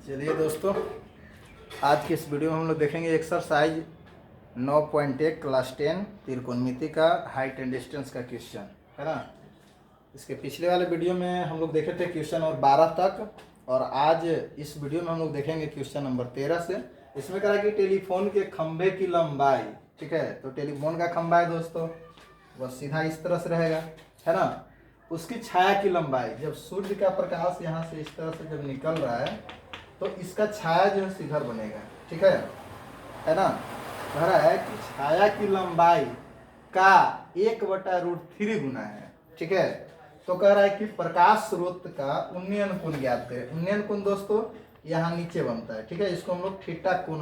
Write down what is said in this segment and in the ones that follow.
चलिए दोस्तों, आज की इस वीडियो में हम लोग देखेंगे एक्सरसाइज 9.1 क्लास 10 त्रिकोणमिति का हाइट एंड डिस्टेंस का क्वेश्चन है ना। इसके पिछले वाले वीडियो में हम लोग देखे थे क्वेश्चन नंबर 12 तक, और आज इस वीडियो में हम लोग देखेंगे क्वेश्चन नंबर 13 से। इसमें कहा कि टेलीफोन के खंभे की लंबाई, ठीक है। तो टेलीफोन का खंभा है दोस्तों, वह सीधा इस तरह से रहेगा, है ना। उसकी छाया की लंबाई, जब सूर्य का प्रकाश यहाँ से इस तरह से जब निकल रहा है तो इसका छाया जो है इधर बनेगा, ठीक है ना। कह रहा है कि छाया की लंबाई का 1/√3 गुना है, ठीक है। तो कह रहा है कि प्रकाश स्रोत का उन्नयन कोण ज्ञात करें। उन्नयन कोण दोस्तों यहाँ नीचे बनता है, ठीक है। इसको हम लोग थीटा कोण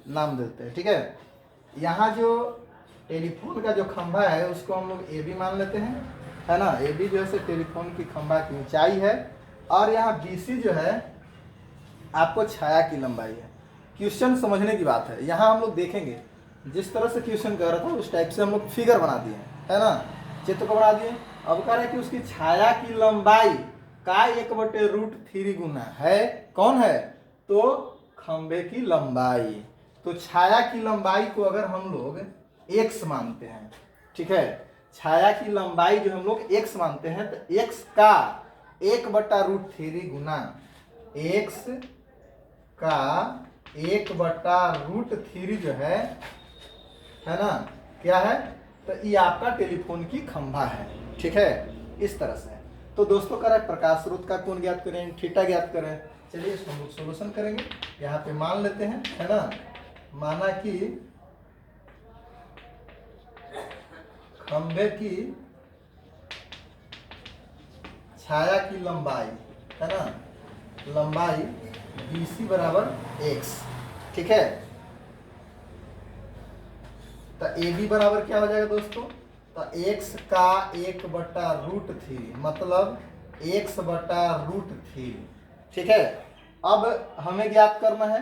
नाम देते हैं, ठीक है। यहाँ जो टेलीफोन का जो खंभा है उसको हम लोग ए बी मान लेते हैं, है ना। ए बी जो है टेलीफोन की खंभा की ऊंचाई है, और यहाँ बी सी जो है आपको छाया की लंबाई है। क्वेश्चन समझने की बात है। यहाँ हम लोग देखेंगे जिस तरह से क्वेश्चन कर रहा था उस टाइप से हम लोग फिगर बना दिए, है ना, चित्र को बना दिए। अब कह रहे हैं कि उसकी छाया की लंबाई का 1/√3 गुना है। कौन है? तो खंभे की लंबाई। तो छाया की लंबाई को अगर हम लोग x मानते हैं, ठीक है, छाया की लंबाई जो हम लोग x मानते हैं, तो x का 1/√3 गुना x का 1/√3 जो है ना, क्या है? तो ये आपका टेलीफोन की खंभा है, ठीक है, इस तरह से। तो दोस्तों कह रहा है प्रकाश स्रोत का कोण ज्ञात करें, थीटा ज्ञात करें। चलिए इसको हम लोग सोल्यूशन करेंगे। यहाँ पे मान लेते हैं, है ना, माना कि खंभे की छाया की लंबाई, है ना, लंबाई BC बराबर x, ठीक है। तो AB बराबर क्या हो जाएगा दोस्तों? तो x का 1/√3 मतलब x/√3, ठीक है। अब हमें ज्ञात करना है,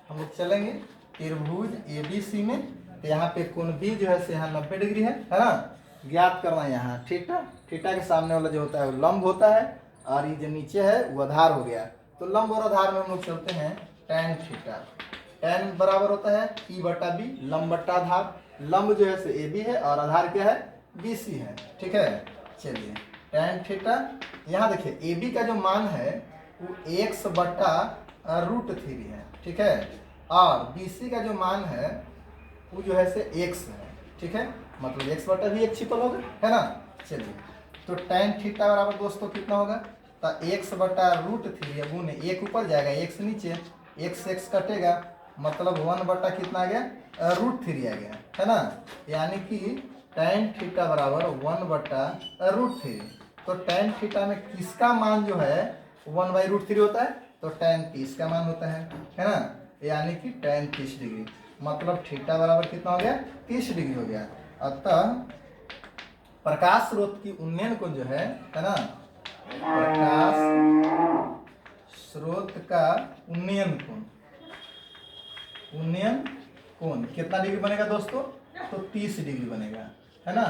हम लोग चलेंगे त्रिभुज ABC में। तो यहाँ पे कोण B जो है यहाँ 90 डिग्री है ना। ज्ञात करना है यहाँ थीटा। थीटा के सामने वाला जो होता है वो लंब होता है, और ये जो नीचे है वो आधार हो गया। तो लंब और आधार में हम लोग चलते हैं tan थीटा। tan बराबर होता है P/B, लंब बट्टा आधार। लंब जो है AB है और आधार क्या है? BC है, ठीक है। चलिए tan थीटा, यहाँ देखिए AB का जो मान है वो x/√3 है, ठीक है, और BC का जो मान है वो जो है x है, ठीक है, मतलब x/भी छिपल होगा, है ना। चलिए तो tan थीटा बराबर दोस्तों कितना होगा? तो x/√3 गुने 1 ऊपर जाएगा, x नीचे, x कटेगा, मतलब 1 कितना आ गया? √3 आ गया, है ना। यानी कि tan थीटा बराबर 1/√3। तो tan थीटा में किसका मान जो है 1/√3 होता है? तो tan 30 का मान होता है ना। यानी कि tan 30 डिग्री, मतलब थीटा बराबर कितना हो गया? 30 डिग्री हो गया। अतः प्रकाश स्रोत की उन्नयन कोण जो है ना, प्रकाश स्रोत का उन्नयन कोण कितना डिग्री बनेगा दोस्तों? तो 30 डिग्री बनेगा, है ना,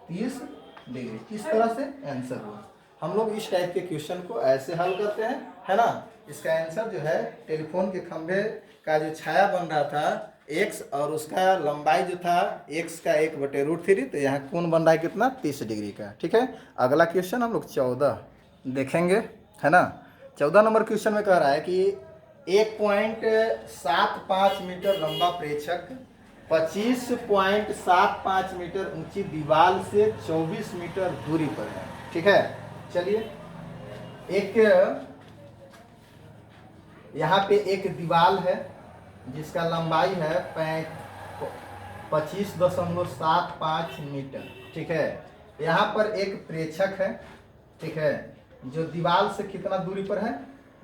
30 डिग्री। इस तरह से आंसर हुआ। हम लोग इस टाइप के क्वेश्चन को ऐसे हल करते हैं, है ना। इसका आंसर जो है टेलीफोन के खंभे का जो छाया बन रहा था x, और उसका लंबाई जो था x का 1/√3, तो यहाँ कोण बन रहा है कितना? 30 डिग्री का, ठीक है। अगला क्वेश्चन हम लोग 14 देखेंगे, है ना। 14 नंबर क्वेश्चन में कह रहा है कि 1.75 मीटर लंबा प्रेक्षक 25.75 मीटर ऊंची दीवार से 24 मीटर दूरी पर है, ठीक है। चलिए एक यहाँ पे एक दीवार है जिसका लंबाई है 25.75 मीटर, ठीक है। यहाँ पर एक प्रेक्षक है, ठीक है, जो दीवार से कितना दूरी पर है?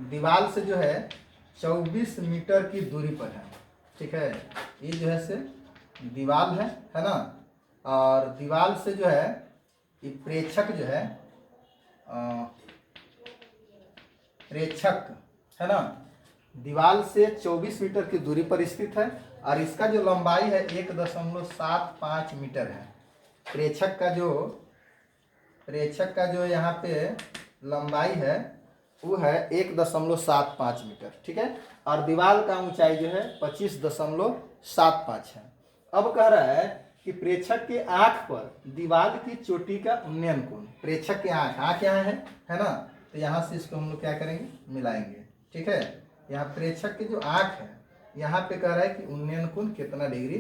दीवार से जो है 24 मीटर की दूरी पर है, ठीक है। ये जो है दीवार है ना, और दीवार से जो है ये प्रेक्षक जो है प्रेक्षक, है ना, दीवार से 24 मीटर की दूरी पर स्थित है, और इसका जो लंबाई है 1.75 मीटर है। प्रेक्षक का जो यहाँ पे लंबाई है वो है 1.75 मीटर, ठीक है। और दीवार का ऊंचाई जो है 25.75 है। अब कह रहा है कि प्रेक्षक के आंख पर दीवार की चोटी का उन्नयन कोण, प्रेक्षक के आंख यहाँ है ना, तो यहाँ से इसको हम लोग क्या करेंगे, मिलाएंगे, ठीक है। यहाँ प्रेक्षक की जो आंख है यहाँ पे कह रहा है कि उन्नयन कोण कितना डिग्री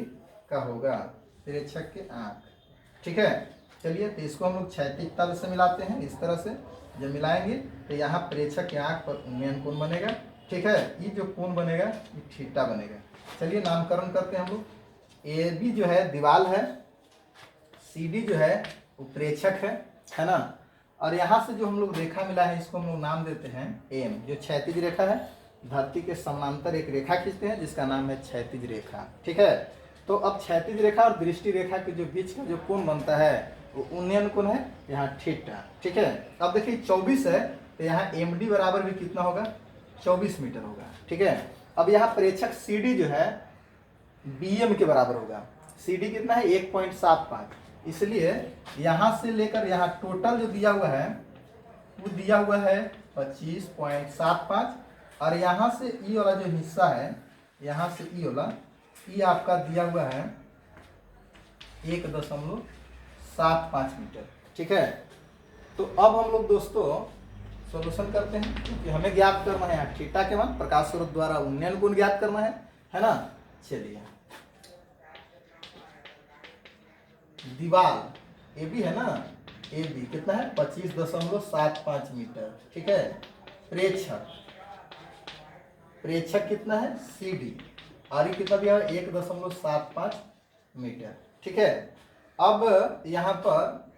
का होगा, प्रेक्षक के आंख, ठीक है। चलिए तो इसको हम लोग क्षैतिज तल से मिलाते हैं, इस तरह से जब मिलाएंगे तो यहाँ प्रेक्षक के आंख पर उन्नयन कोण बनेगा, ठीक है। ये जो कोण बनेगा ये थीटा बनेगा। चलिए नामकरण करते हैं हम लोग। ए बी जो है दीवार है, सी डी जो है वो प्रेक्षक है ना। और यहाँ से जो हम लोग रेखा मिला है इसको हम लोग नाम देते हैं एम, जो क्षैतिज रेखा है, धरती के समानांतर एक रेखा खींचते हैं जिसका नाम है क्षैतिज रेखा, ठीक है। तो अब क्षैतिज रेखा और दृष्टि रेखा के जो बीच का जो कोण बनता है वो उन्नयन कोण है यहाँ थीटा, ठीक है। अब देखिए 24 है तो यहाँ एम डी बराबर भी कितना होगा, 24 मीटर होगा, ठीक है। अब यहाँ प्रेक्षक सी डी जो है बी एम के बराबर होगा। सी डी कितना है 1.75, इसलिए यहाँ से लेकर यहाँ टोटल जो दिया हुआ है वो दिया हुआ है 25.75, और यहाँ से ई वाला जो हिस्सा है, यहाँ से ई वाला ई आपका दिया हुआ है 1.75 मीटर, ठीक है। तो अब हम लोग दोस्तों सॉल्यूशन करते हैं, क्योंकि हमें ज्ञात करना है यहाँ थीटा के मान, प्रकाश स्रोत द्वारा उन्नयन कोण ज्ञात करना है ना। चलिए दीवार ए बी है ना, ए बी कितना है 25.75 मीटर, ठीक है। प्रेक्षक कितना है सी डी, और ये कितना दिया है 1.75 मीटर, ठीक है। अब यहाँ पर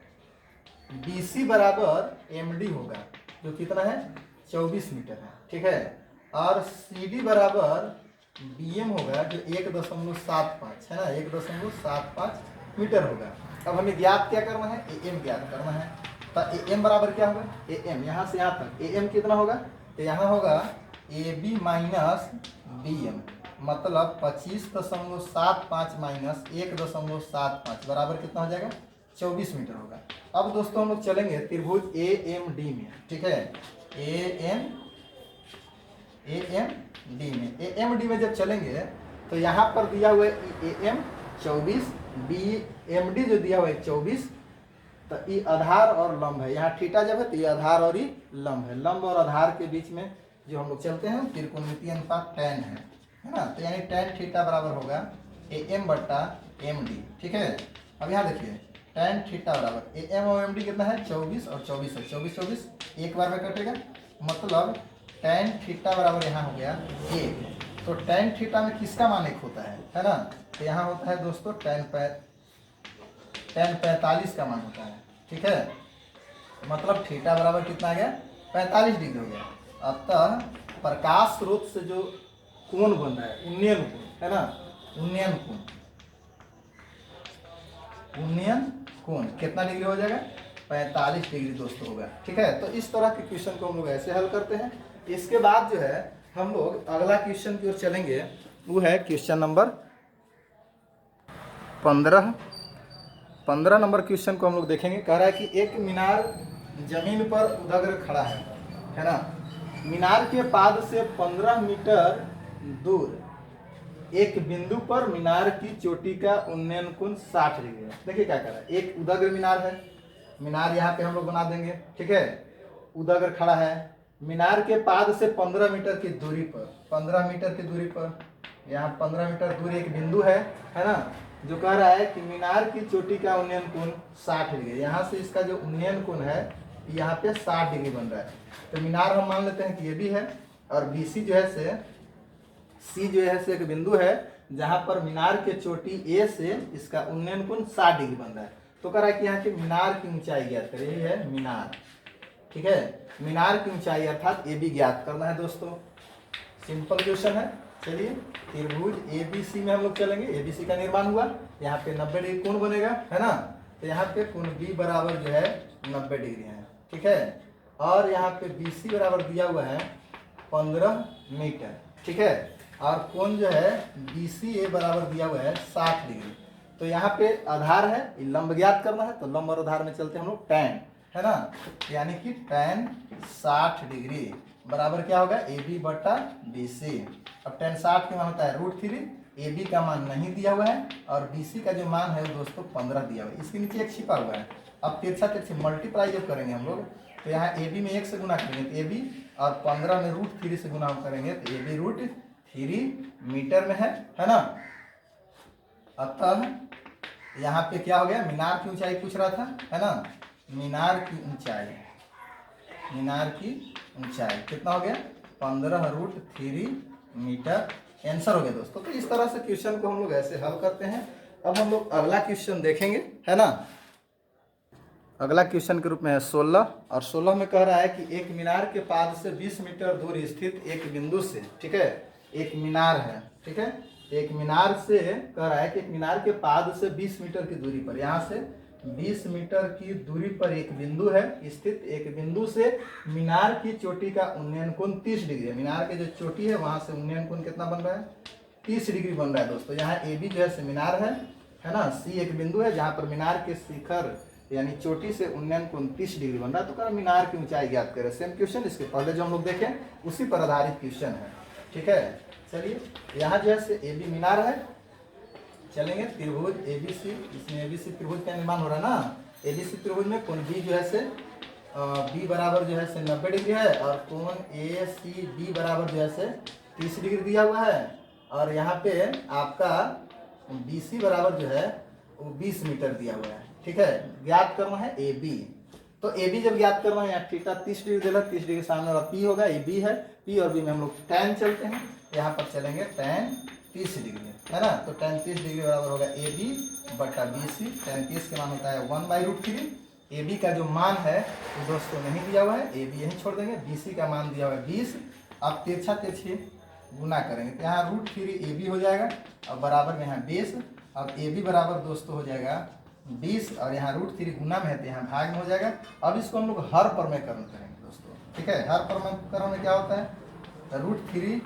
बी सी बराबर एम डी होगा जो कितना है 24 मीटर है, ठीक है। और सी डी बराबर बी एम होगा जो 1.75 है ना, 1.75 मीटर होगा। अब हमें ज्ञात क्या करना है, ए एम ज्ञात करना है। तो ए एम बराबर क्या होगा, ए एम यहाँ से यहाँ तक ए एम कितना होगा, तो यहाँ होगा A B minus B M, मतलब 25.75 माइनस 1.75 बराबर कितना हो जाएगा 24 मीटर होगा। अब दोस्तों हम लोग चलेंगे त्रिभुज ए एम डी में, ठीक है। ए एम डी में जब चलेंगे तो यहाँ पर दिया हुआ है A M 24, B M D जो दिया हुआ है 24, तो ये आधार और लंब है, यहाँ थीटा जब है तो ये आधार और ये लंब है। लंब और आधार के बीच में जो हम लोग चलते हैं त्रिकोणमितीय अनुपात tan है ना। तो यानी tan थीटा बराबर होगा ए एम बट्टा एम डी, ठीक है। अब यहाँ देखिए tan थीटा बराबर ए एम और एम डी कितना है 24 और 24 है, 24 एक बार में कटेगा, मतलब tan थीटा बराबर यहाँ हो गया 1। तो tan थीटा में किसका मान 1 होता है ना। तो यहाँ होता है दोस्तों tan 45 का मान होता है, ठीक है। मतलब थीटा बराबर कितना आ गया 45 डिग्री हो गया। अतः प्रकाश स्रोत से जो कोण बन रहा है उन्नयन कोण है ना, उन्नयन कोण कितना डिग्री हो जाएगा 45 डिग्री दोस्तों होगा, ठीक है। तो इस तरह के क्वेश्चन को हम लोग ऐसे हल करते हैं। इसके बाद जो है हम लोग अगला क्वेश्चन की ओर चलेंगे, वो है क्वेश्चन नंबर 15 नंबर क्वेश्चन को हम लोग देखेंगे। कह रहा है कि एक मीनार जमीन पर उदग्र खड़ा है ना। मीनार के पाद से 15 मीटर दूर एक बिंदु पर मीनार की चोटी का उन्नयन कोण 60 डिग्री है। देखिए क्या कर रहा है, एक उदग्र मीनार है, मीनार यहाँ पे हम लोग बना देंगे, ठीक है। उदग्र खड़ा है, मीनार के पाद से 15 मीटर की दूरी पर, 15 मीटर की दूरी पर, यहाँ 15 मीटर दूर एक बिंदु है ना, जो कह रहा है कि मीनार की चोटी का उन्नयन कोण 60 डिग्री। यहाँ से इसका जो उन्नयन कोण है यहाँ पे 60 डिग्री बन रहा है। तो मीनार हम मान लेते हैं कि ये भी है, और बी सी जो है से एक बिंदु है जहाँ पर मीनार के चोटी ए से इसका उन्नयन कोण 60 डिग्री बन रहा है। तो कह रहा है कि यहाँ के मीनार की ऊंचाई ज्ञात करें, यही है मीनार, ठीक है। मीनार की ऊंचाई अर्थात ए बी ज्ञात करना है दोस्तों, सिंपल क्वेश्चन है। चलिए त्रिभुज ए बी सी में हम लोग चलेंगे। ए बी सी का निर्माण हुआ, यहाँ पे 90 डिग्री कोण बनेगा है ना। तो यहाँ पे कोण बी बराबर जो है 90 डिग्री है, ठीक है। और यहाँ पे बी सी बराबर दिया हुआ है 15 मीटर, ठीक है। और कोण जो है बी सी ए बराबर दिया हुआ है 60 डिग्री। तो यहाँ पे आधार है, लंब ज्ञात करना है, तो लंब और आधार में चलते हैं हम लोग tan। है ना, यानी कि tan 60 डिग्री बराबर क्या होगा ए बी बटा बी सी। अब tan 60 का मान होता है √3, ए बी का मान नहीं दिया हुआ है और बी सी का जो मान है वो दोस्तों 15 दिया हुआ है, इसके नीचे एक छिपा हुआ है। अब तिरछा तिरछी मल्टीप्लाई जब करेंगे हम लोग तो यहाँ ए बी में 1 से गुना करेंगे तो ए बी, और 15 में √3 से गुना करेंगे तो ए बी √3 मीटर में है ना। अतः यहाँ पे क्या हो गया, मीनार की ऊंचाई पूछ रहा था, है ना, मीनार की ऊंचाई कितना हो गया 15 √3 मीटर, आंसर हो गया दोस्तों। तो इस तरह से क्वेश्चन को हम लोग ऐसे हल करते हैं। अब हम लोग अगला क्वेश्चन देखेंगे, है ना। अगला क्वेश्चन के रूप में है 16, और 16 में कह रहा है कि एक मीनार के पाद से 20 मीटर दूर स्थित एक बिंदु से, ठीक है, एक मीनार है, ठीक है, एक मीनार से कह रहा है कि एक मीनार के पाद से 20 मीटर की दूरी पर, यहाँ से 20 मीटर की दूरी पर एक बिंदु है स्थित, एक बिंदु से मीनार की चोटी का उन्नयन कोण 30 डिग्री है। मीनार की जो चोटी है वहाँ से उन्नयन कोण कितना बन रहा है 30 डिग्री बन रहा है दोस्तों। यहाँ ए बी जो है मीनार है ना, सी एक बिंदु है जहाँ पर मीनार के शिखर यानी चोटी से उन्नयन कोण 30 डिग्री बन रहा है। तो कह मीनार की ऊंचाई ज्ञात करें। सेम क्वेश्चन इसके पहले जो हम लोग देखें उसी पर आधारित क्वेश्चन है, ठीक है। चलिए यहाँ जो है ए बी मीनार है, चलेंगे त्रिभुज ए बी सी, इसमें ए बी सी त्रिभुज का निर्माण हो रहा है ना। ए बी सी त्रिभुज में कोण बी जो है बी बराबर जो है 90 डिग्री है, और कोण ए सी बी बराबर जो है 30 डिग्री दिया हुआ है, और यहाँ पे आपका बी सी बराबर जो है वो 20 मीटर दिया हुआ है, ठीक है। ज्ञात करना है ए बी, तो ए बी जब ज्ञात करना है यहाँ थीटा 30 डिग्री देगा, 30 डिग्री सामने वाला पी होगा, ए बी है, पी और बी में हम लोग tan चलते हैं, यहाँ पर चलेंगे tan 30 डिग्री, है ना। तो tan 30 डिग्री बराबर होगा ए बी बटा बी सी। tan 30 के मान होता है 1/√3। ए बी का जो मान है वो दोस्तों नहीं दिया हुआ है, ए बी यहीं छोड़ देंगे, बी सी का मान दिया हुआ है 20। अब तिरछा तिरछी गुना करेंगे तो यहाँ √3 ए बी हो जाएगा और बराबर में यहाँ 20। अब ए बी बराबर दोस्तों हो जाएगा 20 और यहाँ √3 गुना में है तो यहाँ भाग में हो जाएगा। अब इसको हम लोग हर परमेकरण करेंगे दोस्तों, ठीक है। हर परमेकरण में क्या होता है, √3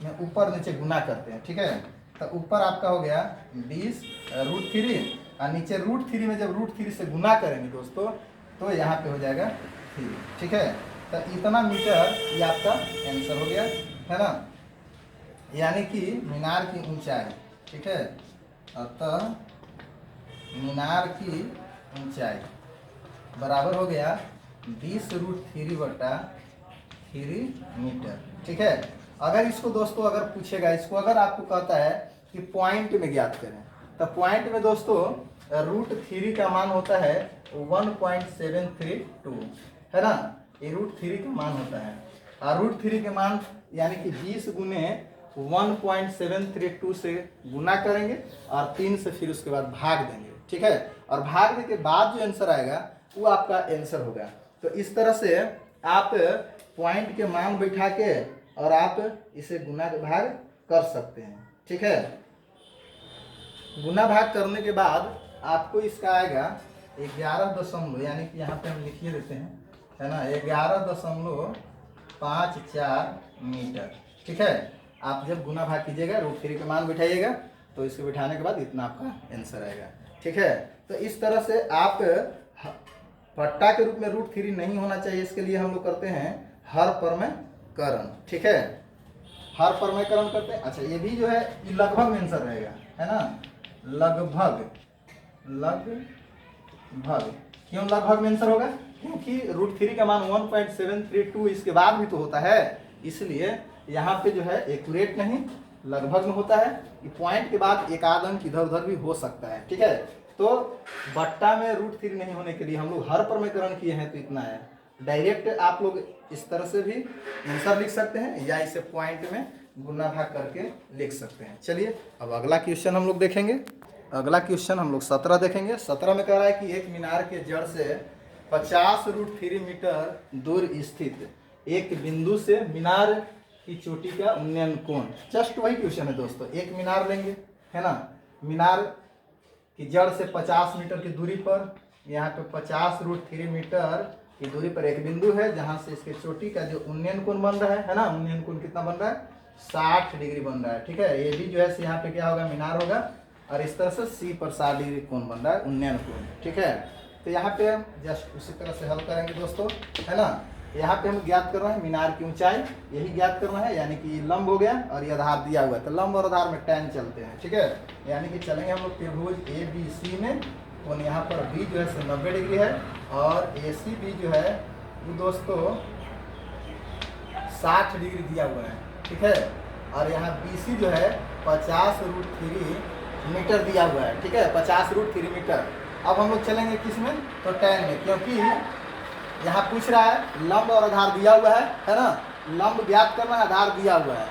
में ऊपर नीचे गुना करते हैं, ठीक है। तो ऊपर आपका हो गया 20 √3 और नीचे √3 में जब √3 से गुना करेंगे दोस्तों तो यहाँ पे हो जाएगा 3, ठीक है। तो इतना मीटर ये आपका आंसर हो गया, है ना, यानी कि मीनार की ऊंचाई, ठीक है। अतः मीनार की ऊंचाई बराबर हो गया 20 √3 / 3 मीटर, ठीक है। अगर इसको दोस्तों अगर पूछेगा, इसको अगर आपको कहता है कि पॉइंट में ज्ञात करें, तो पॉइंट में दोस्तों √3 का मान होता है 1.732, है ना, ये √3 का मान होता है। और √3 के मान यानी कि 20 गुने 1.732 से गुना करेंगे और 3 से फिर उसके बाद भाग देंगे, ठीक है। और भागने के बाद जो आंसर आएगा वो आपका आंसर होगा। तो इस तरह से आप पॉइंट के मान बैठा के और आप इसे गुना भाग कर सकते हैं, ठीक है। गुना भाग करने के बाद आपको इसका आएगा 11 यानी कि यहाँ पे हम लिखिए देते हैं, है ना, 11.54 मीटर, ठीक है। आप जब गुना भाग कीजिएगा √3 के मान बिठाइएगा तो इसको बिठाने के बाद इतना आपका आंसर आएगा, ठीक है। तो इस तरह से आप पट्टा के रूप में √3 नहीं होना चाहिए, इसके लिए हम लोग करते हैं हर परमेकरण, ठीक है। हर परमेकरण करते हैं। अच्छा ये भी जो है ये लगभग में आंसर रहेगा, है ना, लगभग क्यों लगभग में आंसर होगा, क्योंकि √3 का मान 1.732 इसके बाद भी तो होता है, इसलिए यहाँ पे जो है एक्यूरेट नहीं लगभग में होता है। ये पॉइंट के बाद एक आध अंक इधर उधर भी हो सकता है, ठीक है। तो बट्टा में √3 नहीं होने के लिए हम लोग हर परमेकरण किए हैं तो इतना है। डायरेक्ट आप लोग इस तरह से भी आंसर लिख सकते हैं या इसे पॉइंट में गुना भाग करके लिख सकते हैं। चलिए अब अगला क्वेश्चन हम लोग देखेंगे। अगला क्वेश्चन हम लोग 17 देखेंगे। 17 में कह रहा है कि एक मीनार के जड़ से 50 √3 मीटर दूर स्थित एक बिंदु से मीनार की चोटी का उन्नयन कोण, जस्ट वही क्वेश्चन है दोस्तों। एक मीनार लेंगे, है ना, मीनार की जड़ से 50 मीटर की दूरी पर, यहाँ पे 50 √3 मीटर की दूरी पर एक बिंदु है जहाँ से इसके चोटी का जो उन्नयन कोण बन रहा है ना, उन्नयन कोण कितना बन रहा है 60 डिग्री बन रहा है, ठीक है। ये भी जो है यहाँ पे क्या होगा मीनार होगा और इस तरह से सी पर 60 डिग्री कोण बन रहा है उन्नयन कोण, ठीक है। तो यहाँ पे हम जस्ट उसी तरह से हल करेंगे दोस्तों, है ना। यहाँ पे हम ज्ञात कर रहे हैं मीनार की ऊंचाई, यही ज्ञात करना है, यानी कि लंब हो गया और ये आधार दिया हुआ है, तो लंब और आधार में tan चलते हैं, ठीक है। यानी कि चलेंगे हम लोग त्रिभुज ए बी सी में, तो यहाँ पर बी जो है 90 डिग्री है और ए सी बी जो है वो दोस्तों 60 डिग्री दिया हुआ है, ठीक है। और यहाँ बी सी जो है 50√3 मीटर दिया हुआ है, ठीक है, 50√3 मीटर। अब हम लोग चलेंगे किस में, तो tan में, क्योंकि यहाँ पूछ रहा है लंब और आधार दिया हुआ है ना। लंब ज्ञात करना है, आधार दिया हुआ है,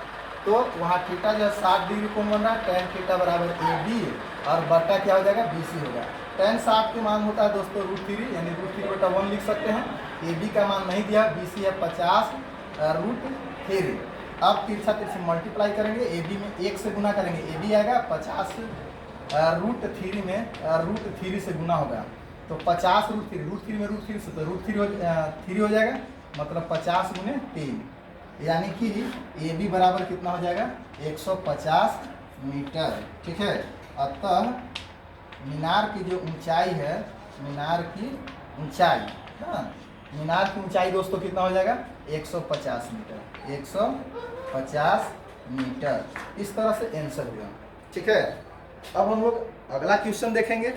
तो वहाँ थीटा जो है 60 डिग्री कोण बन रहा है, tan थीटा बराबर ए बी और बटा क्या हो जाएगा बी सी होगा। tan 60 के मान होता है दोस्तों √3, यानी √3/1 लिख सकते हैं। ए बी का मान नहीं दिया, बी सी है 50√3। अब तिरछा तिरछी मल्टीप्लाई करेंगे, ए बी में 1 से गुना करेंगे, ए बी आएगा 50√3 में √3 से गुना होगा, तो 50√3, √3 में √3 से तो √3 हो जाएगा, मतलब 50 × 3, यानी कि ए बी बराबर कितना हो जाएगा 150 मीटर, ठीक है। अतः मीनार की जो ऊंचाई है, मीनार की ऊंचाई, हाँ, मीनार की ऊंचाई दोस्तों कितना हो जाएगा 150 मीटर, 150 मीटर। इस तरह से आंसर हुआ, ठीक है। अब हम लोग अगला क्वेश्चन देखेंगे।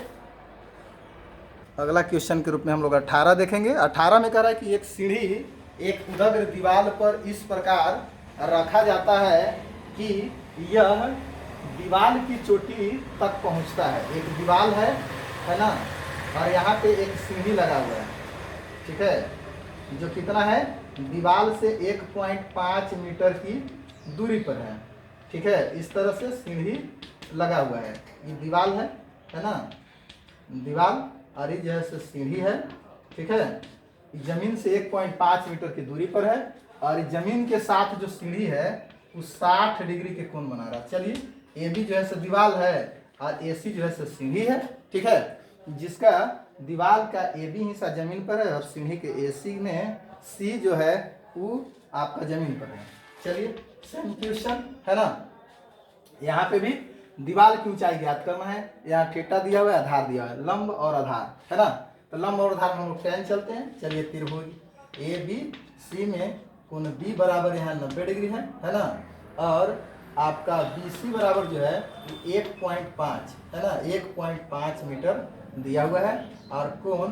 अगला क्वेश्चन के रूप में हम लोग 18 देखेंगे। 18 में कह रहा है कि एक सीढ़ी एक उदग्र दीवार पर इस प्रकार रखा जाता है कि यह दीवार की चोटी तक पहुंचता है। एक दीवार है ना, और यहाँ पे एक सीढ़ी लगा हुआ है, ठीक है, जो कितना है दीवार से 1.5 मीटर की दूरी पर है, ठीक है। इस तरह से सीढ़ी लगा हुआ है, ये दीवार है ना, दीवार, और ये जो है सीढ़ी है, ठीक है। जमीन से 1.5 मीटर की दूरी पर है और जमीन के साथ जो सीढ़ी है वो 60 डिग्री के कोण बना रहा है। चलिए ए बी जो है दीवार है और ए सी जो है सीढ़ी है, ठीक है, जिसका दीवार का ए बी हिस्सा जमीन पर है और सीढ़ी के ए सी में सी जो है वो आपका जमीन पर है। चलिए सेम क्वेश्चन है ना, यहाँ पे भी दीवार की ऊंचाई ज्ञात करना है। यहाँ थीटा दिया हुआ है, आधार दिया हुआ है, लंब और आधार, है ना। तो लंब और आधार में हम लोग tan चलते हैं। चलिए त्रिभुज ए बी सी में कोण बी बराबर यहाँ 90 डिग्री है ना, और आपका बी सी बराबर जो है 1.5 है ना, 1.5 मीटर दिया हुआ है और कोण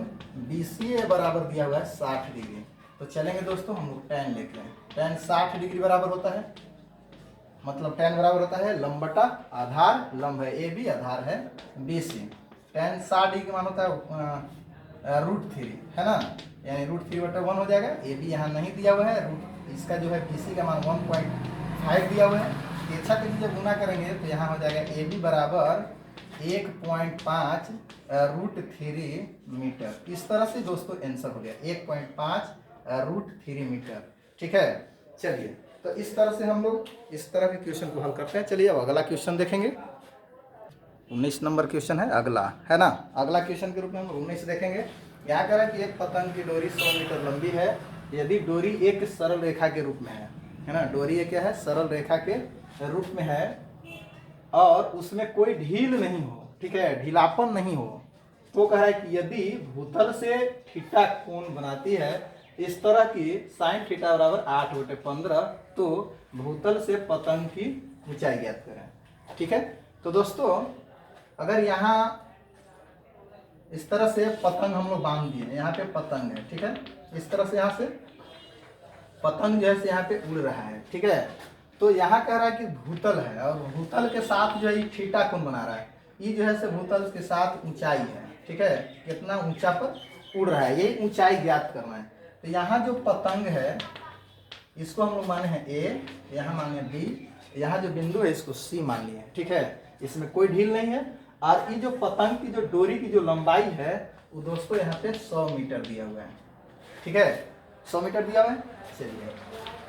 बी सी ए बराबर दिया हुआ है 60 डिग्री। तो चलेंगे दोस्तों हम लोग tan लेते हैं। tan 60 डिग्री बराबर होता है, मतलब tan बराबर होता है लंब बटा आधार, लंब है ए बी, आधार है बी सी। tan 60 डिग्री का मान होता है √3 है ना, यानी √3/1 हो जाएगा। ए बी यहाँ नहीं दिया हुआ है, इसका जो है बी सी का मान 1.5 दिया हुआ है। तिरछा तिरछी जब गुना करेंगे तो यहाँ हो जाएगा ए बी बराबर 1.5 √3 मीटर। इस तरह से दोस्तों आंसर हो गया 1.5 √3 मीटर, ठीक है। चलिए तो इस तरह से हम लोग इस तरह के क्वेश्चन को हल करते हैं। चलिए अब अगला क्वेश्चन देखेंगे। 19 नंबर क्वेश्चन है अगला, है ना। अगला क्वेश्चन के रूप में हम 19 देखेंगे। यहाँ कह रहा है कि एक पतंग की डोरी 100 मीटर लंबी है यदि डोरी एक सरल रेखा के रूप में है ना, डोरी एक क्या है सरल रेखा के रूप में है और उसमें कोई ढील नहीं हो, ठीक है, ढीलापन नहीं हो, तो कह रहा है कि यदि भूतल से थीटा कोण बनाती है इस तरह की sin थीटा बराबर 8/15, तो भूतल से पतंग की ऊंचाई ज्ञात करें, ठीक है। तो दोस्तों अगर यहाँ इस तरह से पतंग हम लोग बांध दिए, यहाँ पे पतंग है, ठीक है, इस तरह से यहाँ से पतंग जो है यहाँ पे उड़ रहा है, ठीक है। तो यहाँ कह रहा है कि भूतल है और भूतल के साथ जो है ये थीटा कोण बना रहा है, ये जो है भूतल के साथ ऊंचाई है, ठीक है, कितना ऊंचा पर उड़ रहा है, यही ऊंचाई ज्ञात करना है। तो यहाँ जो पतंग है इसको हम लोग माने हैं ए, यहाँ माने बी, यहाँ जो बिंदु है इसको सी मान लिए, ठीक है, इसमें कोई ढील नहीं है। और ये जो पतंग की जो डोरी की जो लंबाई है वो दोस्तों यहाँ पे 100 मीटर दिया हुआ है, ठीक है, 100 मीटर दिया हुआ है। चलिए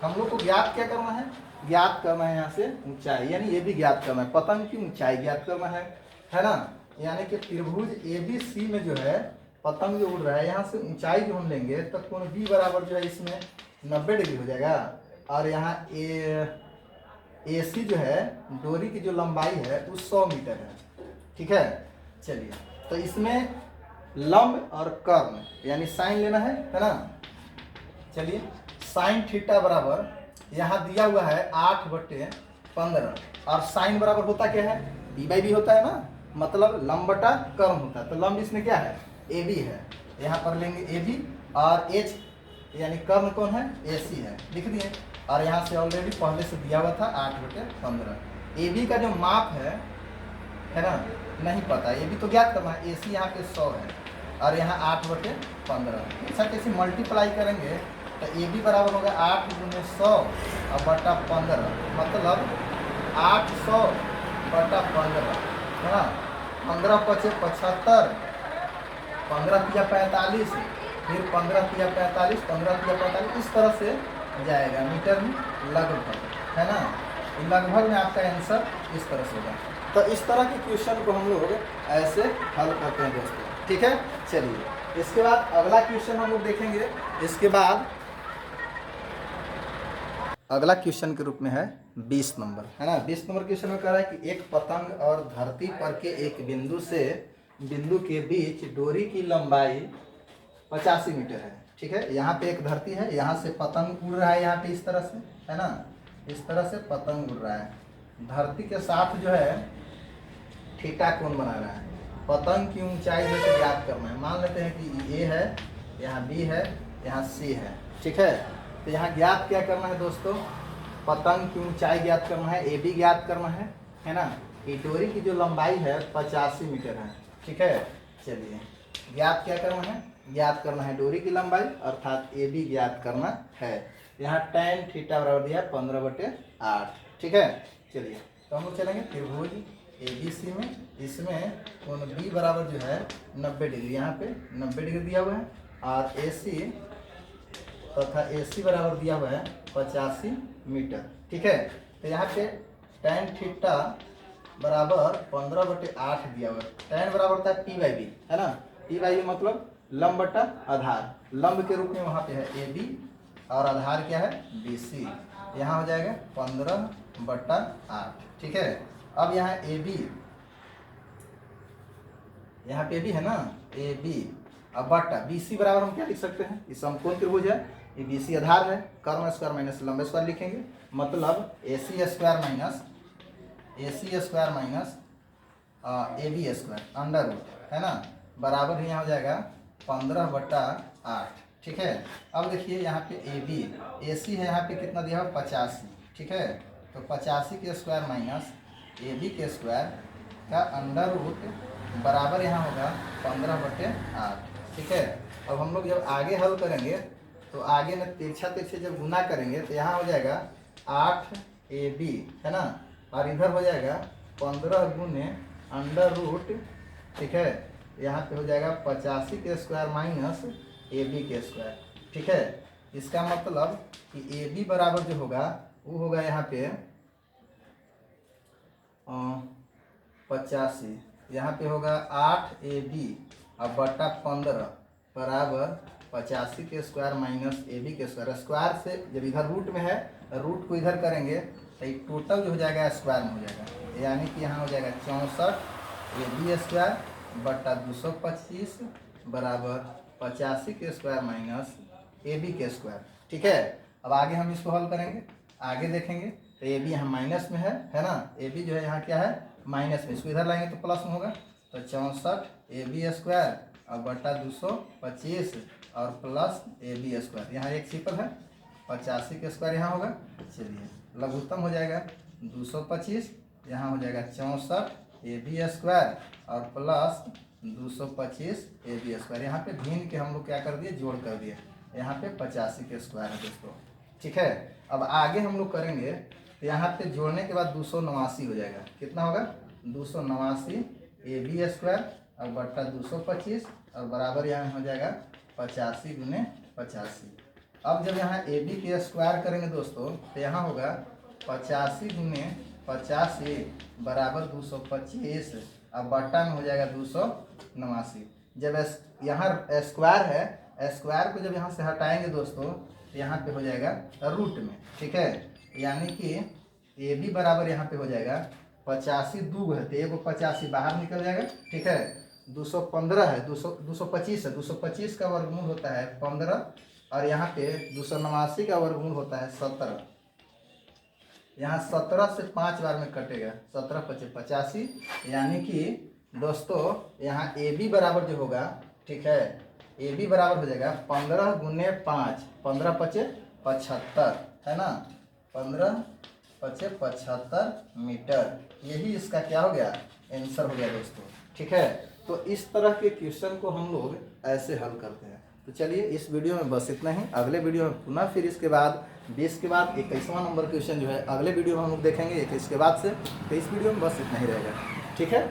हम लोग को ज्ञात क्या करना है, ज्ञात करना है यहाँ से ऊंचाई, यानी ये भी ज्ञात करना है, पतंग की ऊंचाई ज्ञात करना है ना। यानी कि त्रिभुज ए बी सी में जो है पतंग जो उड़ रहा है यहाँ से ऊंचाई जो हम लेंगे तो कोण बी बराबर जो है इसमें 90 डिग्री हो जाएगा और यहाँ ए सी जो है डोरी की जो लंबाई है वो 100 मीटर है, ठीक है। चलिए तो इसमें लंब और कर्ण, यानी साइन लेना है ना। चलिए साइन थीटा बराबर यहाँ दिया हुआ है 8/15 और साइन बराबर होता क्या है, p/b होता है ना, मतलब लंब बटा कर्ण होता है। तो लंब इसमें क्या है, AB है, यहाँ पर लेंगे AB और H यानी कर्ण कौन है, AC है, लिख दिए। और यहाँ से ऑलरेडी पहले से दिया हुआ था 8/15। AB का जो माप है ना, नहीं पता, AB तो ज्ञात करना है। AC यहाँ पे 100 है और यहाँ 8/15। अच्छा कैसे मल्टीप्लाई करेंगे तो AB बराबर होगा 8 × 100 और बटा 15, मतलब 800/15 है ना। 15 × 5 = 75, 15 × 3 = 45, फिर 15 × 3 = 45, 15 × 3 = 45, इस तरह से जाएगा मीटर में लगभग, है ना। लगभग में आपका आंसर इस तरह से होगा। तो इस तरह के क्वेश्चन को हम लोग ऐसे हल करते हैं दोस्तों, ठीक है। चलिए इसके बाद अगला क्वेश्चन हम लोग देखेंगे। इसके बाद अगला क्वेश्चन के रूप में है 20 नंबर, है ना। 20 नंबर क्वेश्चन में कह रहा है कि एक पतंग और धरती पर के एक बिंदु से बिंदु के बीच डोरी की लंबाई 85 मीटर है, ठीक है। यहाँ पे एक धरती है, यहाँ से पतंग उड़ रहा है, यहाँ पे इस तरह से, है ना, इस तरह से पतंग उड़ रहा है। धरती के साथ जो है थीटा कोण बना रहा है। पतंग की ऊंचाई जैसे ज्ञात करना है। मान लेते हैं कि ए है, यहाँ बी है, यहाँ सी है, ठीक है। तो यहाँ ज्ञात क्या करना है दोस्तों, पतंग की ऊंचाई ज्ञात करना है, ए बी ज्ञात करना है ना। ये डोरी की जो लंबाई है 85 मीटर है, ठीक है। चलिए ज्ञात क्या करना है, ज्ञात करना है डोरी की लंबाई, अर्थात ए बी ज्ञात करना है। यहाँ tan थीटा बराबर दिया 15/8, ठीक है। चलिए तो हम लोग चलेंगे त्रिभुज ABC में, इसमें कोण B बराबर जो है 90 डिग्री, यहाँ पे 90 डिग्री दिया हुआ है, और AC तथा AC बराबर दिया हुआ है 85 मीटर, ठीक है। तो यहाँ पे tan थीटा बराबर 15/8 दिया हुआ है। tan बराबर होता है p/b, है ना। p/b मतलब लंब बटा आधार, लंब के रूप में वहाँ पे है AB और आधार क्या है BC। यहाँ हो जाएगा 15/8, ठीक है। अब यहाँ AB, यहाँ पे भी है ना AB, अब बटा BC बराबर हम क्या लिख सकते हैं, इस समकोण त्रिभुज है, ये BC आधार है, कर्ण स्क्वायर माइनस लंब स्क्वायर लिखेंगे, मतलब AC square minus AB square under root, है ना, बराबर यहाँ हो जाएगा 15/8, ठीक है। अब देखिए यहाँ पे AB, AC है यहाँ पे कितना दिया हुआ 85, ठीक है। तो 85 के स्क्वायर माइनस AB के स्क्वायर का अंडर रूट बराबर यहाँ होगा 15/8, ठीक है। अब हम लोग जब आगे हल करेंगे तो आगे में तिरछा तिरछे जब गुना करेंगे तो यहाँ हो जाएगा 8AB, है ना, और इधर हो जाएगा 15 × अंडर रूट, ठीक है। यहाँ पे हो जाएगा 85 के स्क्वायर माइनस AB के स्क्वायर, ठीक है। इसका मतलब कि AB बराबर जो होगा वो होगा यहाँ पे 85, यहाँ पे होगा 8AB और बटा 15 बराबर 85 के स्क्वायर माइनस AB के स्क्वायर। स्क्वायर से जब इधर रूट में है, रूट को इधर करेंगे तो ये टोटल जो हो जाएगा स्क्वायर में हो जाएगा, यानी कि यहाँ हो जाएगा 64 AB स्क्वायर बटा 225 बराबर 85 के स्क्वायर माइनस AB के स्क्वायर, ठीक है। अब आगे हम इसको हल करेंगे, आगे देखेंगे तो AB यहाँ माइनस में है ना। AB जो है यहाँ क्या है माइनस में, इसको इधर लाएंगे तो प्लस में होगा, तो 64 AB स्क्वायर और बटा 225 और प्लस AB स्क्वायर, यहाँ एक सिंपल है 85 के स्क्वायर यहाँ होगा। चलिए लघुत्तम हो जाएगा 225, यहाँ हो जाएगा 64 AB स्क्वायर और प्लस 225 AB स्क्वायर। यहाँ पे भिन्न के हम लोग क्या कर दिए, जोड़ कर दिए, यहाँ पे 85 के स्क्वायर है दोस्तों, ठीक है। अब आगे हम लोग करेंगे तो यहाँ पे जोड़ने के बाद 289 हो जाएगा, कितना होगा 289 AB स्क्वायर और बट्टा 225 और बराबर यहाँ हो जाएगा 85 × 85। अब जब यहाँ AB के स्क्वायर करेंगे दोस्तों तो यहाँ होगा 85 × 85 बराबर 225 और बट्टा में हो जाएगा 289। जब यहाँ स्क्वायर है, स्क्वायर को जब यहाँ से हटाएंगे दोस्तों तो यहाँ पे हो जाएगा रूट में, ठीक है। यानी कि AB बराबर यहाँ पे हो जाएगा 85 2 है तो 1 85 बाहर निकल जाएगा, ठीक है। 215 है, 225 है, 225 का वर्गमूल होता है 15, और यहाँ पे 289 का वर्गमूल होता है 17। यहाँ 17 से 5 बार में कटेगा, 17 पचे 85, यानी कि दोस्तों यहाँ ए बी बराबर जो होगा, ठीक है, ए बी बराबर हो जाएगा 15 गुने 5, 15 पचे 75, है ना, 15 पचे 75 मीटर। यही इसका क्या हो गया, आंसर हो गया दोस्तों, ठीक है। तो इस तरह के क्वेश्चन को हम लोग ऐसे हल करते हैं। तो चलिए इस वीडियो में बस इतना ही। अगले वीडियो में पुनः फिर इसके बाद 20 के बाद 21वां नंबर क्वेश्चन जो है अगले वीडियो में हम लोग देखेंगे 21 के बाद से। तो इस वीडियो में बस इतना ही रहेगा, ठीक है।